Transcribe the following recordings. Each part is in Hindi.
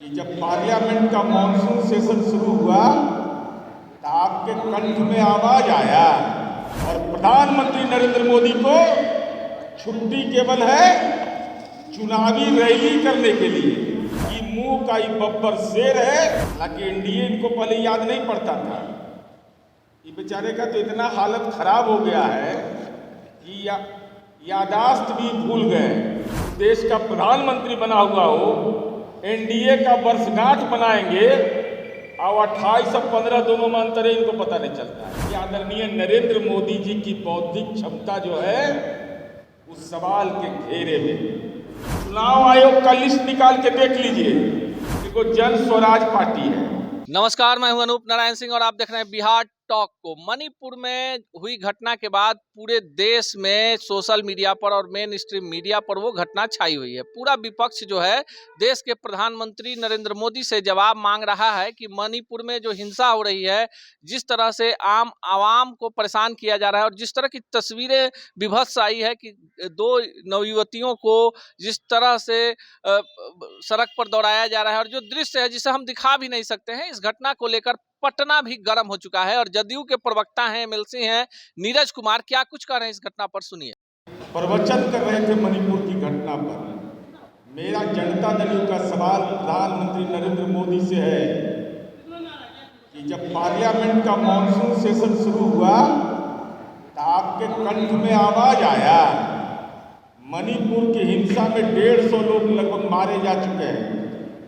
कि जब पार्लियामेंट का मॉनसून सेशन शुरू हुआ तो आपके कंठ में आवाज आया और प्रधानमंत्री नरेंद्र मोदी को छुट्टी केवल है चुनावी रैली करने के लिए कि मुंह का ही बब्बर शेर है। हालांकि एनडीए इनको पहले याद नहीं पड़ता था। ये बेचारे का तो इतना हालत खराब हो गया है कि यादाश्त भी भूल गए। देश का प्रधानमंत्री बना हुआ हो, एनडीए का वर्षगांठ बनाएंगे और 28 और 15 दोनों में अंतर है, इनको पता नहीं चलता है। आदरणीय नरेंद्र मोदी जी की बौद्धिक क्षमता जो है उस सवाल के घेरे में। चुनाव आयोग का लिस्ट निकाल के देख लीजिए, देखो जन स्वराज पार्टी है। नमस्कार, मैं हूं अनूप नारायण सिंह और आप देख रहे हैं बिहार टॉक को। मणिपुर में हुई घटना के बाद पूरे देश में सोशल मीडिया पर और मेन स्ट्रीम मीडिया पर वो घटना छाई हुई है। पूरा विपक्ष जो है देश के प्रधानमंत्री नरेंद्र मोदी से जवाब मांग रहा है कि मणिपुर में जो हिंसा हो रही है, जिस तरह से आम आवाम को परेशान किया जा रहा है और जिस तरह की तस्वीरें विभत्स आई है कि 2 नवयुवतियों को जिस तरह से सड़क पर दौड़ाया जा रहा है और जो दृश्य है जिसे हम दिखा भी नहीं सकते हैं, इस घटना को लेकर पटना भी गर्म हो चुका है। और जदयू के प्रवक्ता हैं, एमएलसी हैं नीरज कुमार, क्या कुछ कह रहे हैं इस घटना पर, सुनिए। प्रवचन कर रहे थे मणिपुर की घटना पर। मेरा जनता दल का सवाल प्रधानमंत्री नरेंद्र मोदी से है कि जब पार्लियामेंट का मॉनसून सेशन शुरू हुआ तो आपके कंठ में आवाज आया। मणिपुर की हिंसा में 150 लोग लगभग मारे जा चुके हैं,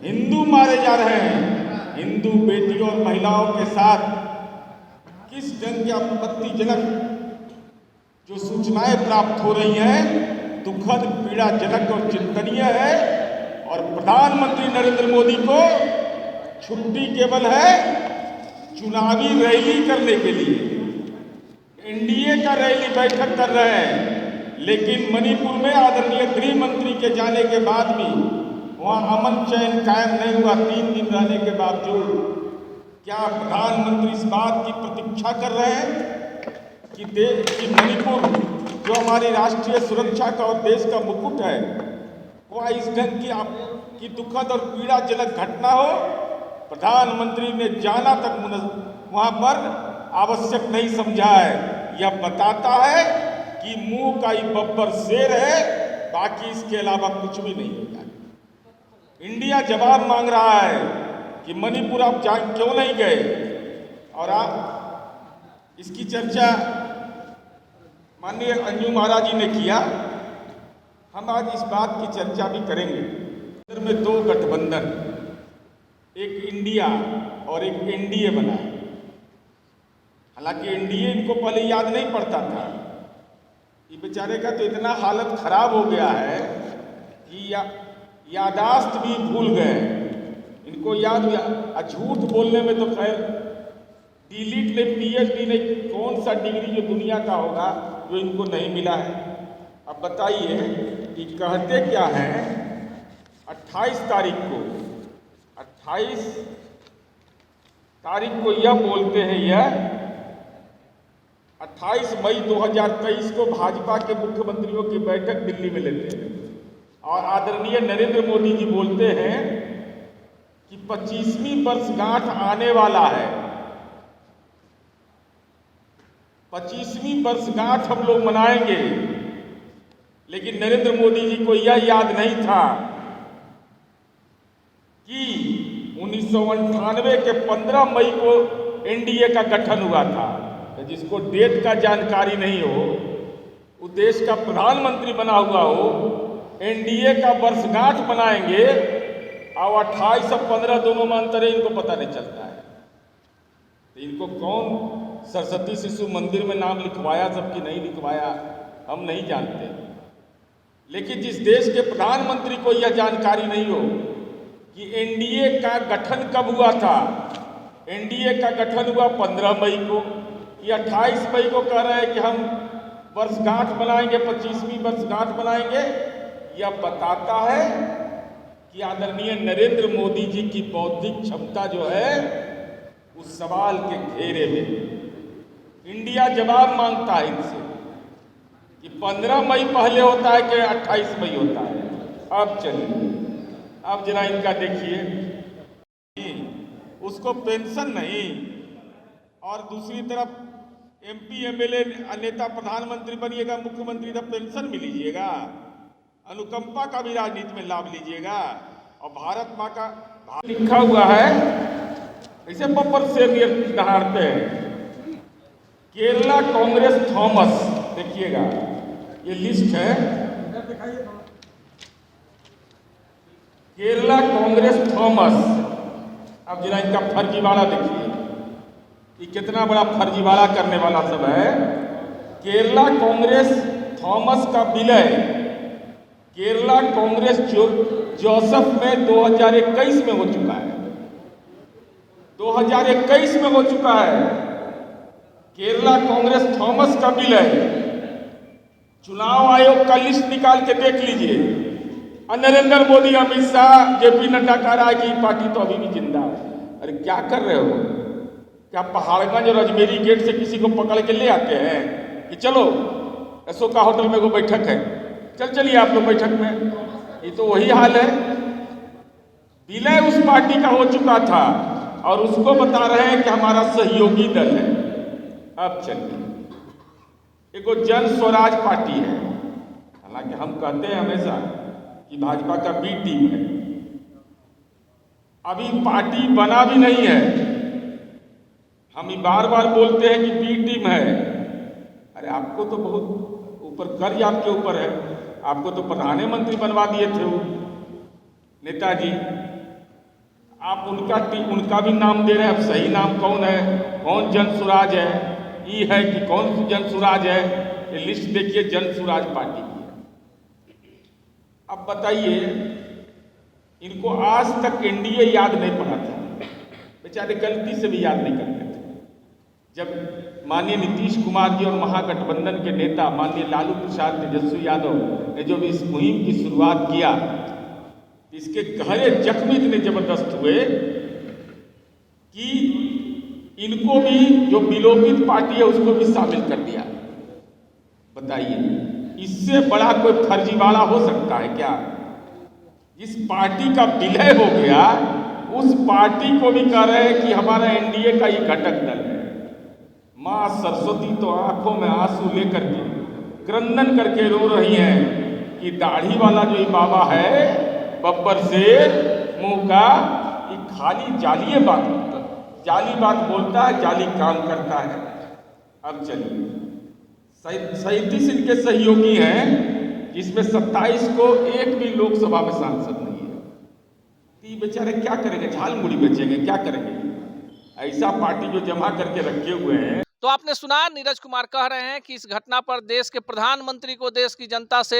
हिंदू मारे जा रहे हैं। हिंदू बेटियों और महिलाओं के साथ किस ढंग की आपत्तिजनक जो सूचनाएं प्राप्त हो रही हैं, दुखद, पीड़ाजनक और चिंतनीय है। और प्रधानमंत्री नरेंद्र मोदी को छुट्टी केवल है चुनावी रैली करने के लिए। एनडीए का रैली बैठक कर रहे हैं, लेकिन मणिपुर में आदरणीय गृह मंत्री के जाने के बाद भी वहाँ अमन चैन कायम नहीं हुआ। 3 दिन रहने के बावजूद क्या प्रधानमंत्री इस बात की प्रतीक्षा कर रहे हैं कि मणिपुर जो हमारी राष्ट्रीय सुरक्षा का और देश का मुकुट है, वह इस ढंग की दुखद और पीड़ाजनक घटना हो? प्रधानमंत्री ने जाना तक वहाँ पर आवश्यक नहीं समझा है। यह बताता है कि मुंह का ही बब्बर शेर है, बाकी इसके अलावा कुछ भी नहीं होता। इंडिया जवाब मांग रहा है कि मणिपुर आप क्यों नहीं गए, और आप इसकी चर्चा माननीय अंजू महाराज जी ने किया। हम आज इस बात की चर्चा भी करेंगे। इधर में 2 गठबंधन, एक इंडिया और एक एनडीए बना है। हालांकि एनडीए इनको पहले याद नहीं पड़ता था। ये बेचारे का तो इतना हालत खराब हो गया है कि यादाश्त भी भूल गए। इनको याद, झूठ बोलने में तो खैर डिलीट ने पीएचडी ने कौन सा डिग्री जो दुनिया का होगा जो इनको नहीं मिला है। अब बताइए कि कहते क्या हैं। 28 तारीख को यह बोलते हैं, यह 28 मई 2023 को भाजपा के मुख्यमंत्रियों की बैठक दिल्ली में लेते हैं और आदरणीय नरेंद्र मोदी जी बोलते हैं कि 25वीं वर्षगांठ आने वाला है। 25वीं वर्षगांठ हम लोग मनाएंगे, लेकिन नरेंद्र मोदी जी को यह याद नहीं था कि 1998 के 15 मई को एनडीए का गठन हुआ था। तो जिसको डेट का जानकारी नहीं हो, वो देश का प्रधानमंत्री बना हुआ हो, एनडीए का वर्षगांठ बनाएंगे और 28 और 15 दोनों में अंतर है, इनको पता नहीं चलता है। तो इनको कौन सरस्वती शिशु मंदिर में नाम लिखवाया, सबकी नहीं लिखवाया, हम नहीं जानते। लेकिन जिस देश के प्रधानमंत्री को यह जानकारी नहीं हो कि एनडीए का गठन कब हुआ था। एनडीए का गठन हुआ 15 मई को, या 28 मई को कह रहे हैं कि हम वर्षगांठ बनाएंगे, 25वीं वर्षगांठ बनाएंगे। यह बताता है कि आदरणीय नरेंद्र मोदी जी की बौद्धिक क्षमता जो है उस सवाल के घेरे में। इंडिया जवाब मांगता है इनसे कि 15 मई पहले होता है कि 28 मई होता है। अब चलिए, अब जरा इनका देखिए उसको पेंशन नहीं, और दूसरी तरफ एमपी एमएलए नेता प्रधानमंत्री बनिएगा, मुख्यमंत्री तब पेंशन भी लीजिएगा, अनुकंपा का भी राजनीति में लाभ लीजिएगा, और भारत माँ का लिखा हुआ है ऐसे बब्बर से दहाड़ते हैं। केरला कांग्रेस थॉमस, देखिएगा ये लिस्ट है, केरला कांग्रेस थॉमस। अब जरा इनका फर्जीवाड़ा देखिए, ये कितना बड़ा फर्जीवाड़ा करने वाला सब है। केरला कांग्रेस थॉमस का विलय केरला कांग्रेस जोसेफ में 2021 में हो चुका है, 2021 में हो चुका है। केरला कांग्रेस थॉमस का विलय, चुनाव आयोग का लिस्ट निकाल के देख लीजिए। नरेंद्र मोदी, अमित शाह, जेपी नड्डा कह रहा है कि पार्टी तो अभी भी जिंदा है। अरे क्या कर रहे हो? क्या पहाड़गंज और अजमेरी गेट से किसी को पकड़ के ले आते हैं कि चलो अशोका होटल में वो बैठक है, चलिए आप लोग बैठक में? ये तो वही हाल है। विलय उस पार्टी का हो चुका था और उसको बता रहे हैं कि हमारा सहयोगी दल है। अब चलिए, एक जन स्वराज पार्टी है, हालांकि हम कहते हैं हमेशा कि भाजपा का बी टीम है, अभी पार्टी बना भी नहीं है। हम बार बार बोलते हैं कि बी टीम है। अरे आपको तो बहुत ऊपर कर्ज आपके ऊपर है, आपको तो प्रधानमंत्री बनवा दिए थे वो नेताजी। आप उनका भी नाम दे रहे हैं। अब सही नाम कौन है, कौन जन स्वराज है, ये है कि कौन जन स्वराज है? ये लिस्ट देखिए, जन स्वराज पार्टी की है। अब बताइए, इनको आज तक एनडीए याद नहीं पड़ा था, बेचारे गलती से भी याद नहीं करते थे। जब माननीय नीतीश कुमार जी और महागठबंधन के नेता माननीय लालू प्रसाद तेजस्वी यादव ने जो इस मुहिम की शुरुआत किया, इसके गहरे जख्म इतने जबरदस्त हुए कि इनको भी, जो विलोपित पार्टी है उसको भी शामिल कर दिया। बताइए, इससे बड़ा कोई फर्जीवाड़ा हो सकता है क्या? जिस पार्टी का विलय हो गया उस पार्टी को भी कह रहे हैं कि हमारा एनडीए का ये घटक दल है। मां सरस्वती तो आंखों में आंसू लेकर के क्रंदन करके रो रही हैं कि दाढ़ी वाला जो ये बाबा है बब्बर से मुंह का, ये खाली जाली बात बोलता है, जाली काम करता है। अब चलिए, 37 इनके सहयोगी हैं, जिसमें 27 को एक भी लोकसभा में सांसद नहीं है। तो ये बेचारे क्या करेंगे? झाल मुड़ी बेचेंगे, क्या करेंगे? ऐसा पार्टी जो जमा करके रखे हुए हैं। तो आपने सुना, नीरज कुमार कह रहे हैं कि इस घटना पर देश के प्रधानमंत्री को देश की जनता से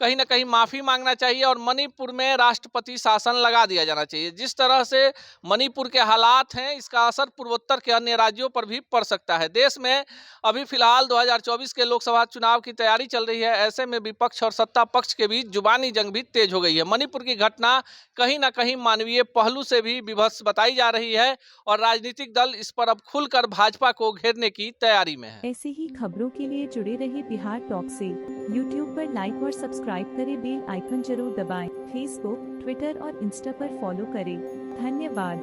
कहीं ना कहीं माफी मांगना चाहिए और मणिपुर में राष्ट्रपति शासन लगा दिया जाना चाहिए। जिस तरह से मणिपुर के हालात हैं, इसका असर पूर्वोत्तर के अन्य राज्यों पर भी पड़ सकता है। देश में अभी फिलहाल 2024 के लोकसभा चुनाव की तैयारी चल रही है। ऐसे में विपक्ष और सत्ता पक्ष के बीच जुबानी जंग भी तेज हो गई है। मणिपुर की घटना कहीं ना कहीं मानवीय पहलू से भी विभत्स बताई जा रही है और राजनीतिक दल इस पर अब खुलकर भाजपा को घेरने की तैयारी में है। ऐसी ही खबरों के लिए जुड़े रहे बिहार टॉक से। यूट्यूब पर लाइक और सब्सक्राइब करें, बेल आइकन जरूर दबाएं। फेसबुक, ट्विटर और इंस्टा पर फॉलो करें। धन्यवाद।